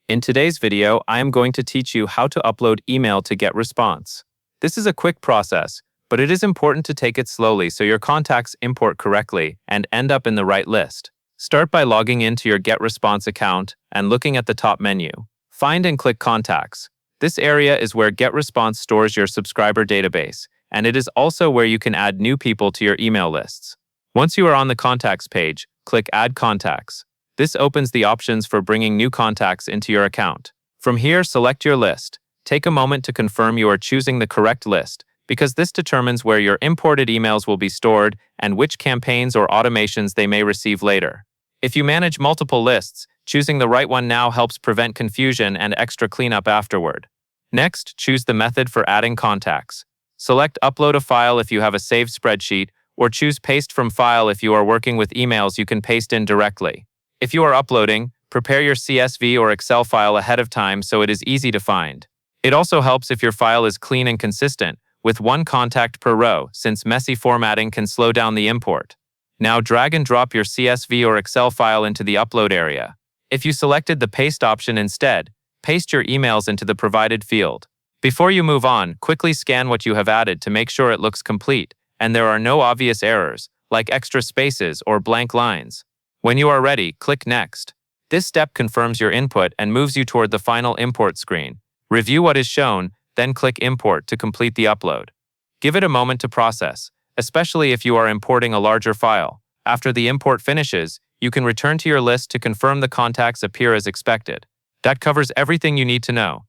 In today's video, I am going to teach you how to upload email to Getresponse. This is a quick process, but it is important to take it slowly so your contacts import correctly and end up in the right list. Start by logging into your Getresponse account and looking at the top menu. Find and click Contacts. This area is where Getresponse stores your subscriber database, and it is also where you can add new people to your email lists. Once you are on the Contacts page, click Add Contacts. This opens the options for bringing new contacts into your account. From here, select your list. Take a moment to confirm you are choosing the correct list, because this determines where your imported emails will be stored and which campaigns or automations they may receive later. If you manage multiple lists, choosing the right one now helps prevent confusion and extra cleanup afterward. Next, choose the method for adding contacts. Select Upload a file if you have a saved spreadsheet, or choose Paste from file if you are working with emails you can paste in directly. If you are uploading, prepare your CSV or Excel file ahead of time so it is easy to find. It also helps if your file is clean and consistent, with one contact per row, since messy formatting can slow down the import. Now drag and drop your CSV or Excel file into the upload area. If you selected the paste option instead, paste your emails into the provided field. Before you move on, quickly scan what you have added to make sure it looks complete, and there are no obvious errors, like extra spaces or blank lines. When you are ready, click Next. This step confirms your input and moves you toward the final import screen. Review what is shown, then click Import to complete the upload. Give it a moment to process, especially if you are importing a larger file. After the import finishes, you can return to your list to confirm the contacts appear as expected. That covers everything you need to know.